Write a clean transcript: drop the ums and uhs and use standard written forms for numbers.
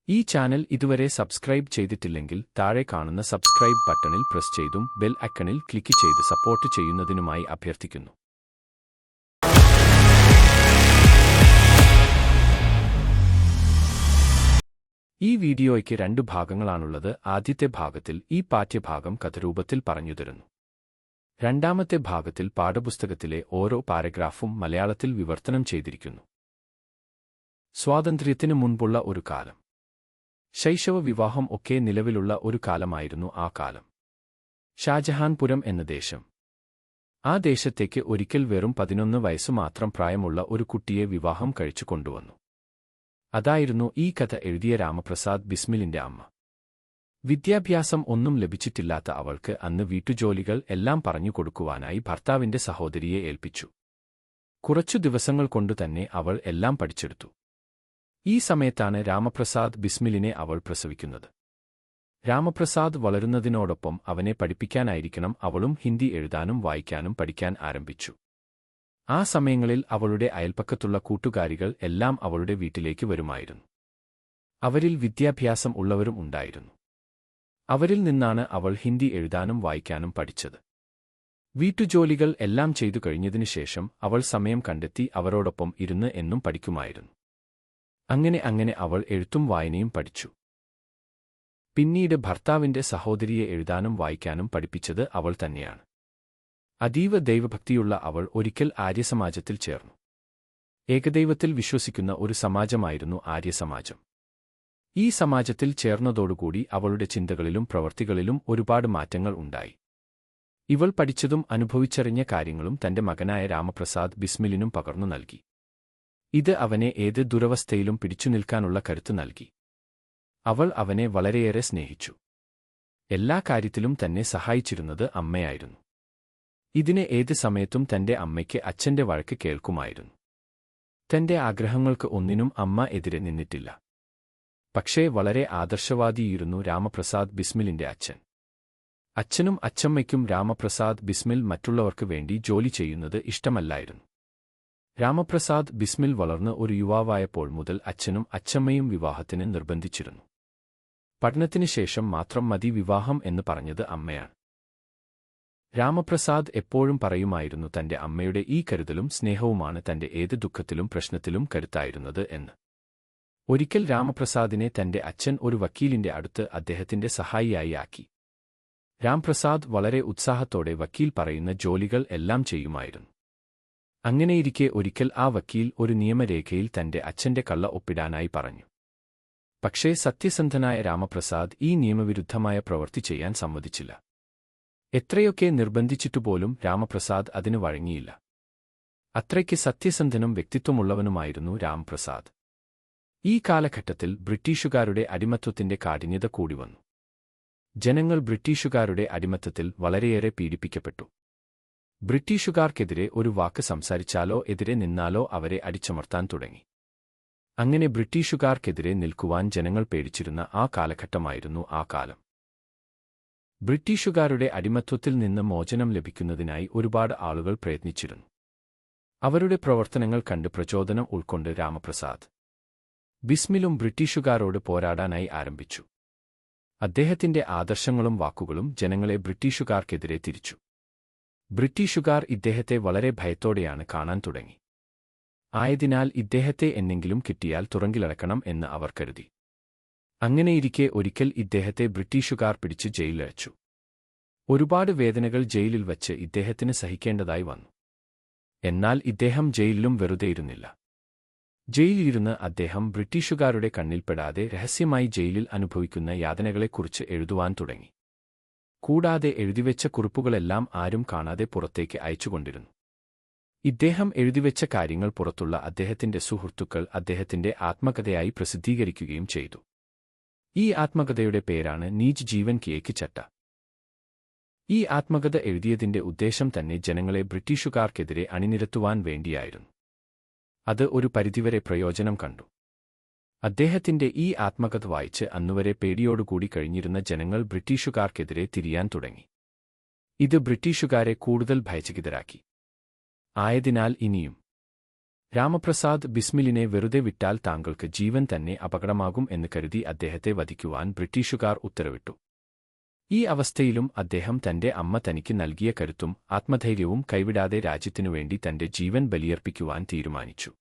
ഈ ചാനൽ ഇതുവരെ സബ്സ്ക്രൈബ് ചെയ്തിട്ടില്ലെങ്കിൽ താഴെ കാണുന്ന സബ്സ്ക്രൈബ് ബട്ടണിൽ പ്രസ് ചെയ്തും ബെൽ ഐക്കണിൽ ക്ലിക്ക് ചെയ്ത് സപ്പോർട്ട് ചെയ്യുന്നതിനുമായി അഭ്യർത്ഥിക്കുന്നു. ഈ വീഡിയോയ്ക്ക് 2 ഭാഗങ്ങളാണുള്ളത്. ആദ്യത്തെ ഭാഗത്തിൽ ഈ പാഠ്യഭാഗം കഥരൂപത്തിൽ പറഞ്ഞുതരുന്നു. രണ്ടാമത്തെ ഭാഗത്തിൽ പാഠപുസ്തകത്തിലെ ഓരോ പാരഗ്രാഫും മലയാളത്തിൽ വിവർത്തനം ചെയ്തിരിക്കുന്നു. സ്വാതന്ത്ര്യത്തിന് മുൻപുള്ള ഒരു കാലം. ശൈശവ വിവാഹം ഒക്കെ നിലവിലുള്ള ഒരു കാലമായിരുന്നു ആ കാലം. ഷാജഹാൻപുരം എന്ന ദേശം. ആ ദേശത്തേക്ക് ഒരിക്കൽ വെറും 11 വയസ്സു മാത്രം പ്രായമുള്ള ഒരു കുട്ടിയെ വിവാഹം കഴിച്ചു കൊണ്ടുവന്നു. അതായിരുന്നു ഈ കഥ എഴുതിയ രാമപ്രസാദ് ബിസ്മിലിന്റെ അമ്മ. വിദ്യാഭ്യാസം ഒന്നും ലഭിച്ചിട്ടില്ലാത്ത അവൾക്ക് അന്ന് വീട്ടുജോലികൾ എല്ലാം പറഞ്ഞു കൊടുക്കുവാനായി ഭർത്താവിന്റെ സഹോദരിയെ ഏൽപ്പിച്ചു. കുറച്ചു ദിവസങ്ങൾ കൊണ്ടുതന്നെ അവൾ എല്ലാം പഠിച്ചെടുത്തു. ഈ സമയത്താണ് രാമപ്രസാദ് ബിസ്മിലിനെ അവൾ പ്രസവിക്കുന്നത്. രാമപ്രസാദ് വളരുന്നതിനോടൊപ്പം അവനെ പഠിപ്പിക്കാനായിരിക്കണം അവളും ഹിന്ദി എഴുതാനും വായിക്കാനും പഠിക്കാൻ ആരംഭിച്ചു. ആ സമയങ്ങളിൽ അവളുടെ അയൽപ്പക്കത്തുള്ള കൂട്ടുകാരികൾ എല്ലാം അവളുടെ വീട്ടിലേക്ക് വരുമായിരുന്നു. അവരിൽ വിദ്യാഭ്യാസം ഉള്ളവരും ഉണ്ടായിരുന്നു. അവരിൽ നിന്നാണ് അവൾ ഹിന്ദി എഴുതാനും വായിക്കാനും പഠിച്ചത്. വീട്ടുജോലികൾ എല്ലാം ചെയ്തു കഴിഞ്ഞതിനു ശേഷം അവൾ സമയം കണ്ടെത്തി അവരോടൊപ്പം ഇരുന്ന് എന്നും പഠിക്കുമായിരുന്നു. അങ്ങനെ അവൾ എഴുത്തും വായനയും പഠിച്ചു. പിന്നീട് ഭർത്താവിന്റെ സഹോദരിയെ എഴുതാനും വായിക്കാനും പഠിപ്പിച്ചത് അവൾ തന്നെയാണ്. അതീവ ദൈവഭക്തിയുള്ള അവൾ ഒരിക്കൽ ആര്യസമാജത്തിൽ ചേർന്നു. ഏകദൈവത്തിൽ വിശ്വസിക്കുന്ന ഒരു സമാജമായിരുന്നു ആര്യസമാജം. ഈ സമാജത്തിൽ ചേർന്നതോടുകൂടി അവളുടെ ചിന്തകളിലും പ്രവൃത്തികളിലും ഒരുപാട് മാറ്റങ്ങൾ ഉണ്ടായി. ഇവൾ പഠിച്ചതും അനുഭവിച്ചറിഞ്ഞ കാര്യങ്ങളും തന്റെ മകനായ രാമപ്രസാദ് ബിസ്മിലിനും പകർന്നു നൽകി. ഇത് അവനെ ഏത് ദുരവസ്ഥയിലും പിടിച്ചു നിൽക്കാനുള്ള കരുത്ത് നൽകി. അവൾ അവനെ വളരെയേറെ സ്നേഹിച്ചു. എല്ലാ കാര്യത്തിലും തന്നെ സഹായിച്ചിരുന്നത് അമ്മയായിരുന്നു. ഇതിന് ഏത് സമയത്തും തന്റെ അമ്മയ്ക്ക് അച്ഛന്റെ വഴക്ക് കേൾക്കുമായിരുന്നു. തന്റെ ആഗ്രഹങ്ങൾക്ക് ഒന്നിനും അമ്മ എതിരെ നിന്നിട്ടില്ല. പക്ഷേ വളരെ ആദർശവാദിയായിരുന്നു രാമപ്രസാദ് ബിസ്മിലിന്റെ അച്ഛൻ. അച്ഛനും അച്ഛമ്മയ്ക്കും രാമപ്രസാദ് ബിസ്മിൽ മറ്റുള്ളവർക്ക് വേണ്ടി ജോലി ചെയ്യുന്നത് ഇഷ്ടമല്ലായിരുന്നു. രാമപ്രസാദ് ബിസ്മിൽ വളർന്ന് ഒരു യുവാവായപ്പോൾ മുതൽ അച്ഛനും അച്ഛമ്മയും വിവാഹത്തിന് നിർബന്ധിച്ചിരുന്നു. പഠനത്തിന് ശേഷം മാത്രം മതി വിവാഹം എന്ന് പറഞ്ഞത് അമ്മയാണ്. രാമപ്രസാദ് എപ്പോഴും പറയുമായിരുന്നു തന്റെ അമ്മയുടെ ഈ കരുതലും സ്നേഹവുമാണ് തന്റെ ഏത് ദുഃഖത്തിലും പ്രശ്നത്തിലും കരുത്തായിരുന്നത് എന്ന്. ഒരിക്കൽ രാമപ്രസാദിനെ തന്റെ അച്ഛൻ ഒരു വക്കീലിന്റെ അടുത്ത് അദ്ദേഹത്തിന്റെ സഹായിയായി ആക്കി. രാംപ്രസാദ് വളരെ ഉത്സാഹത്തോടെ വക്കീൽ പറയുന്ന ജോലികൾ എല്ലാം ചെയ്യുമായിരുന്നു. അങ്ങനെയിരിക്കെ ഒരിക്കൽ ആ വക്കീൽ ഒരു നിയമരേഖയിൽ തന്റെ അച്ഛന്റെ കള്ള ഒപ്പിടാനായി പറഞ്ഞു. പക്ഷേ സത്യസന്ധനായ രാമപ്രസാദ് ഈ നിയമവിരുദ്ധമായ പ്രവൃത്തി ചെയ്യാൻ സമ്മതിച്ചില്ല. എത്രയൊക്കെ നിർബന്ധിച്ചിട്ടുപോലും രാമപ്രസാദ് അതിന് വഴങ്ങിയില്ല. അത്രയ്ക്ക് സത്യസന്ധനും വ്യക്തിത്വമുള്ളവനുമായിരുന്നു രാമപ്രസാദ്. ഈ കാലഘട്ടത്തിൽ ബ്രിട്ടീഷുകാരുടെ അടിമത്വത്തിന്റെ കാഠിന്യത കൂടിവന്നു. ജനങ്ങൾ ബ്രിട്ടീഷുകാരുടെ അടിമത്തത്തിൽ വളരെയേറെ പീഡിപ്പിക്കപ്പെട്ടു. ബ്രിട്ടീഷുകാർക്കെതിരെ ഒരു വാക്ക് സംസാരിച്ചാലോ എതിരെ നിന്നാലോ അവരെ അടിച്ചമർത്താൻ തുടങ്ങി. അങ്ങനെ ബ്രിട്ടീഷുകാർക്കെതിരെ നിൽക്കുവാൻ ജനങ്ങൾ പേടിച്ചിരുന്ന ആ കാലഘട്ടമായിരുന്നു ആ കാലം. ബ്രിട്ടീഷുകാരുടെ അടിമത്വത്തിൽ നിന്ന് മോചനം ലഭിക്കുന്നതിനായി ഒരുപാട് ആളുകൾ പ്രയത്നിച്ചിരുന്നു. അവരുടെ പ്രവർത്തനങ്ങൾ കണ്ട് പ്രചോദനം ഉൾക്കൊണ്ട് രാമപ്രസാദ് ബിസ്മിലും ബ്രിട്ടീഷുകാരോട് പോരാടാനായി ആരംഭിച്ചു. അദ്ദേഹത്തിന്റെ ആദർശങ്ങളും വാക്കുകളും ജനങ്ങളെ ബ്രിട്ടീഷുകാർക്കെതിരെ തിരിച്ചു. ബ്രിട്ടീഷുകാർ ഇദ്ദേഹത്തെ വളരെ ഭയത്തോടെയാണ് കാണാൻ തുടങ്ങി. ആയതിനാൽ ഇദ്ദേഹത്തെ എന്നെങ്കിലും കിട്ടിയാൽ തുറങ്കിലടക്കണം എന്ന് അവർ കരുതി. അങ്ങനെയിരിക്കെ ഒരിക്കൽ ഇദ്ദേഹത്തെ ബ്രിട്ടീഷുകാർ പിടിച്ച് ജയിലിലടച്ചു. ഒരുപാട് വേദനകൾ ജയിലിൽ വച്ച് ഇദ്ദേഹത്തിന് സഹിക്കേണ്ടതായി വന്നു. എന്നാൽ ഇദ്ദേഹം ജയിലിലും വെറുതെയിരുന്നില്ല. ജയിലിലിരുന്ന് അദ്ദേഹം ബ്രിട്ടീഷുകാരുടെ കണ്ണിൽപ്പെടാതെ രഹസ്യമായി ജയിലിൽ അനുഭവിക്കുന്ന യാതനകളെക്കുറിച്ച് എഴുതുവാൻ തുടങ്ങി. കൂടാതെ എഴുതിവെച്ച കുറിപ്പുകളെല്ലാം ആരും കാണാതെ പുറത്തേക്ക് അയച്ചുകൊണ്ടിരുന്നു. ഇദ്ദേഹം എഴുതിവെച്ച കാര്യങ്ങൾ പുറത്തുള്ള അദ്ദേഹത്തിന്റെ സുഹൃത്തുക്കൾ അദ്ദേഹത്തിന്റെ ആത്മകഥയായി പ്രസിദ്ധീകരിക്കുകയും ചെയ്തു. ഈ ആത്മകഥയുടെ പേരാണ് നീജ് ജീവൻ കി ഏക് ചട്ട. ഈ ആത്മകഥ എഴുതിയതിന്റെ ഉദ്ദേശം തന്നെ ജനങ്ങളെ ബ്രിട്ടീഷുകാർക്കെതിരെ അണിനിരത്തുവാൻ വേണ്ടിയായിരുന്നു. അത് ഒരു പരിധിവരെ പ്രയോജനം കണ്ടു. അദ്ദേഹത്തിന്റെ ഈ ആത്മകഥ വായിച്ച് അന്നുവരെ പേടിയോടുകൂടി കഴിഞ്ഞിരുന്ന ജനങ്ങൾ ബ്രിട്ടീഷുകാർക്കെതിരെ തിരിയാൻ തുടങ്ങി. ഇത് ബ്രിട്ടീഷുകാരെ കൂടുതൽ ഭയചകിതരാക്കി. ആയതിനാൽ ഇനിയും രാമപ്രസാദ് ബിസ്മിലിനെ വെറുതെ വിട്ടാൽ താങ്കൾക്ക് ജീവൻ തന്നെ അപകടമാകും എന്ന് കരുതി അദ്ദേഹത്തെ വധിക്കുവാൻ ബ്രിട്ടീഷുകാർ ഉത്തരവിട്ടു. ഈ അവസ്ഥയിലും അദ്ദേഹം തന്റെ അമ്മ തനിക്ക് നൽകിയ കരുത്തും ആത്മധൈര്യവും കൈവിടാതെ രാജ്യത്തിനുവേണ്ടി തന്റെ ജീവൻ ബലിയർപ്പിക്കുവാൻ തീരുമാനിച്ചു.